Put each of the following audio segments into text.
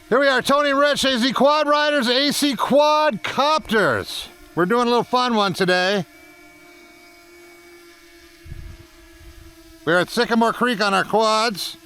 Here we are, Tony and Rich, AZ Quad Riders, AC Quad Copters. We're doing a little fun one today. We're at Sycamore Creek on our quads.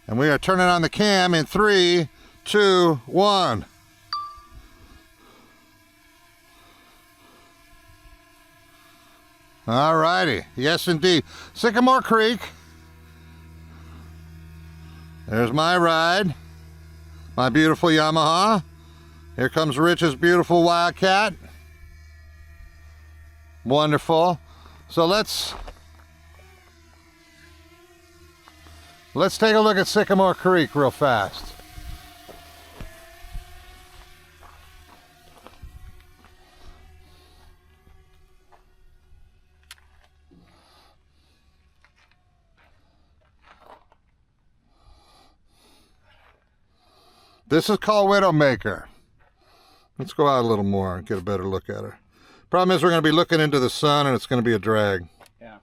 And we are turning on the cam in 3, 2, 1. All righty. Yes, indeed. Sycamore Creek. There's my ride. My beautiful Yamaha. Here comes Rich's beautiful Wildcat. Wonderful. So let's take a look at Sycamore Creek real fast. This is called Widowmaker. Let's go out a little more and get a better look at her. Problem is we're going to be looking into the sun and it's going to be a drag. Yeah.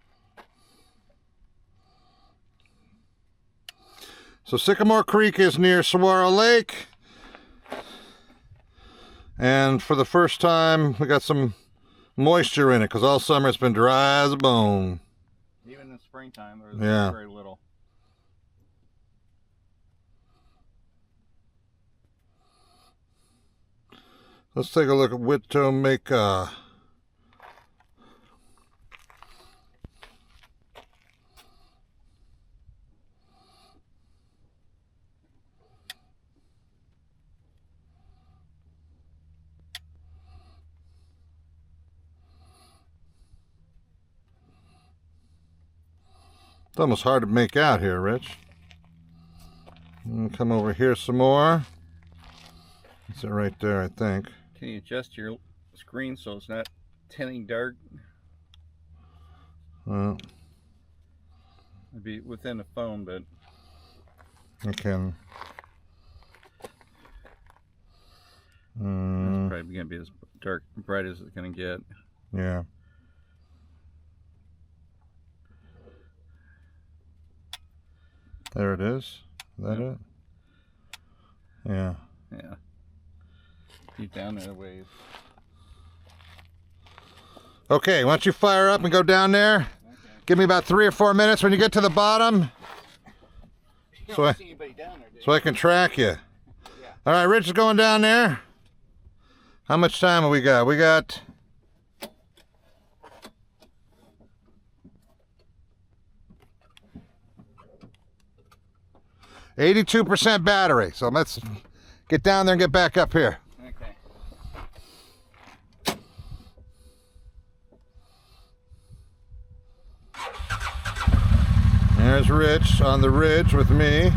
So Sycamore Creek is near Saguaro Lake. And for the first time, we got some moisture in it because all summer it's been dry as a bone. Even in the springtime, there's very little. Let's take a look at Widowmaker. It's almost hard to make out here, Rich. Come over here some more. It's right there, I think. Can you adjust your screen so it's not tinting dark? Well, It'd be within the phone, but I can. it's probably gonna be as dark, bright as it's gonna get. Yeah. There it is. Is that it? Yeah. Yeah. Keep down there a ways. Okay, why don't you fire up and go down there? Okay. Give me about 3 or 4 minutes when you get to the bottom. You So don't I- see anybody down there, do you? So I can track you. Yeah. All right, Rich is going down there. How much time have we got? We got... $82% battery. So let's get down there and get back up here. Okay. There's Rich on the ridge with me.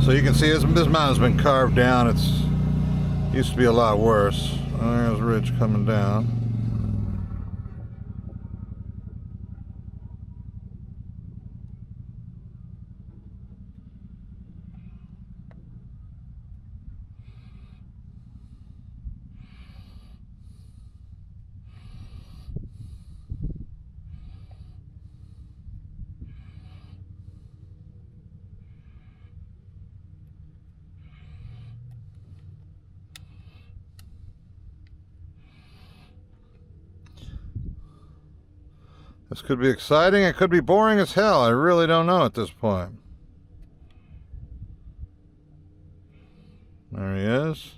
So you can see this mountain's been carved down. It's used to be a lot worse. There's Ridge coming down. This could be exciting, it could be boring as hell. I really don't know at this point. There he is.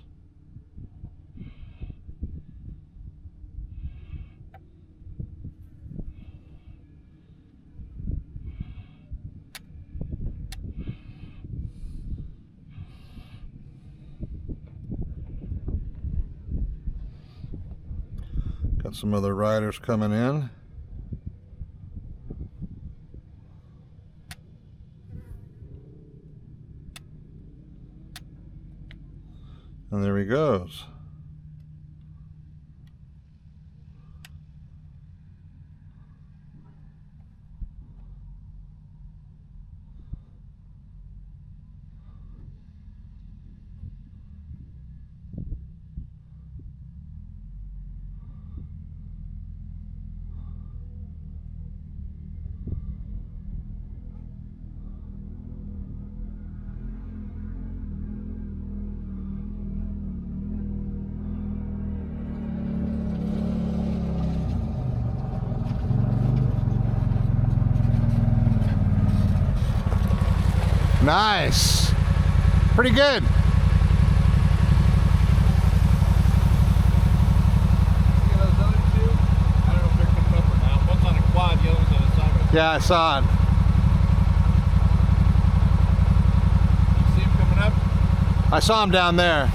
Got some other riders coming in. And there he goes. Nice. Pretty good. Yeah, I saw it. You see him coming up? I saw him down there.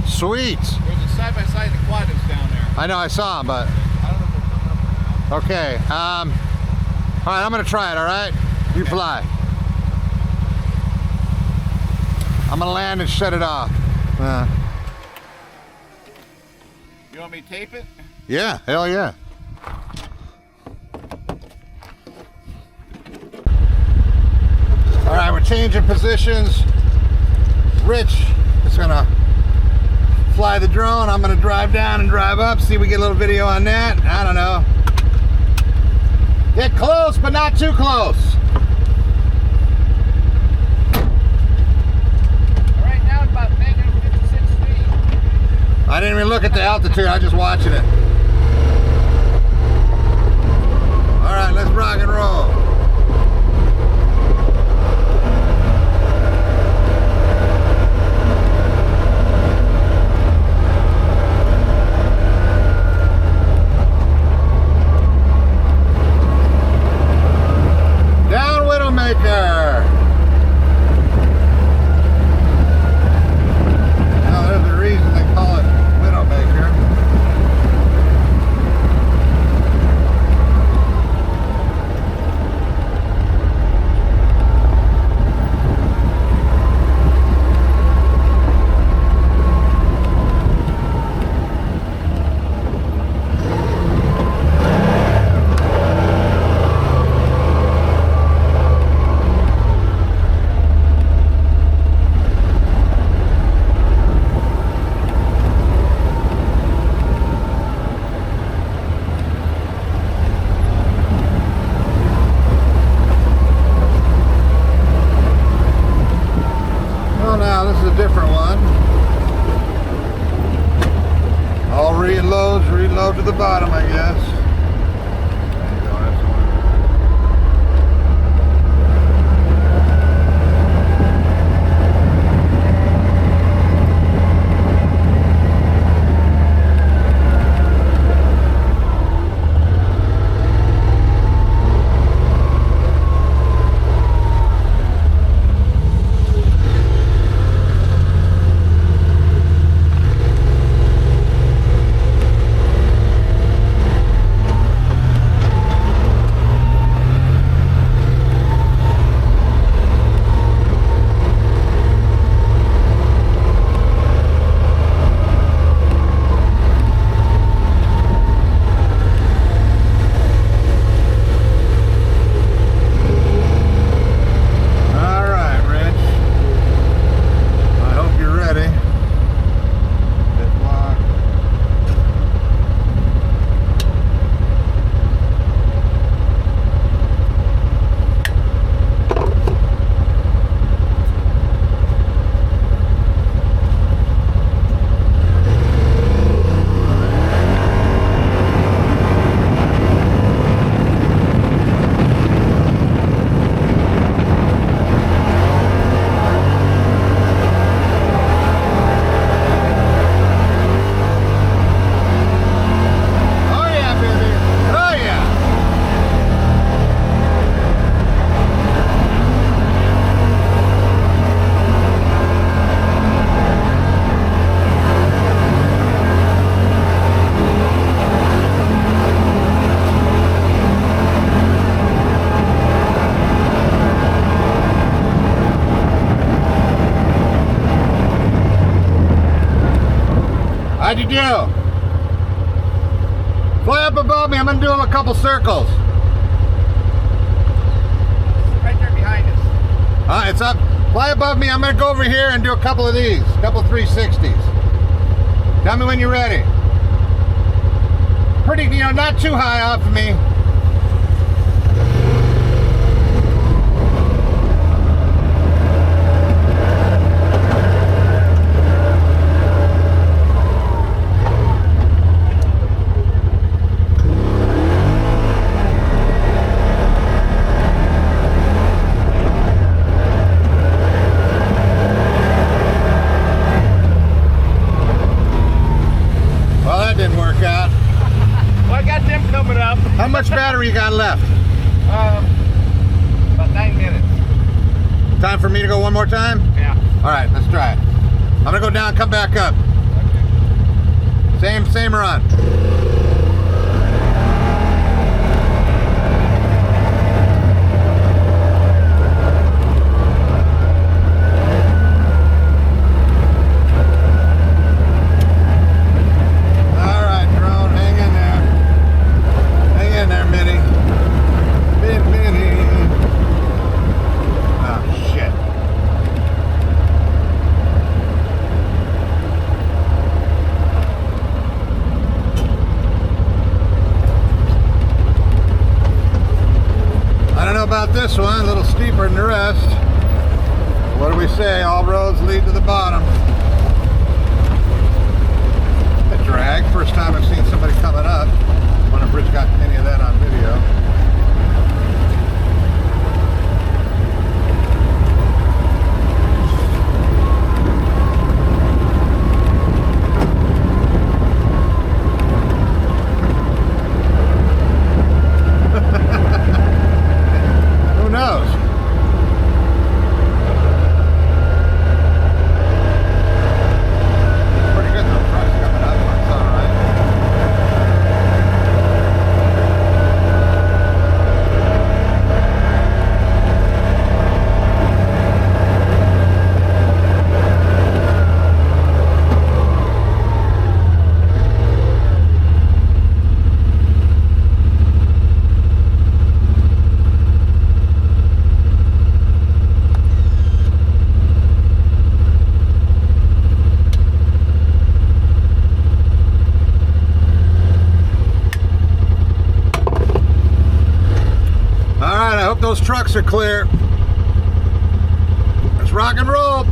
Sweet. There's a side-by-side and a quad that's down there. I know, I saw him, but... I don't know if they're coming up or not. Okay. All right, I'm going to try it, all right? You fly. I'm going to land and shut it off. You want me to tape it? Yeah, hell yeah. All right, we're changing positions. Rich is gonna fly the drone. I'm gonna drive down and drive up. See if we get a little video on that. I don't know. Get close, but not too close. Right now it's about -56 feet. I didn't even look at the altitude. I was just watching it. All right, let's rock and roll. Down Widowmaker. Now there's a reason they call it Widowmaker. Different one. All reload to the bottom, I guess. There you go, that's the one. How'd you do? Fly up above me. I'm going to do a couple circles. Right there behind us. It's up. Fly above me. I'm going to go over here and do a couple of these. A couple of 360s. Tell me when you're ready. Pretty, not too high off of me. much battery you got left? About 9 minutes. Time for me to go one more time? Yeah. All right, let's try it. I'm gonna go down, come back up. Okay. Same run. About this one, a little steeper than the rest. What do we say? All roads lead to the bottom. A drag. First time I've seen somebody coming up. I wonder if Rich got any of that on video. Those trucks are clear. Let's rock and roll.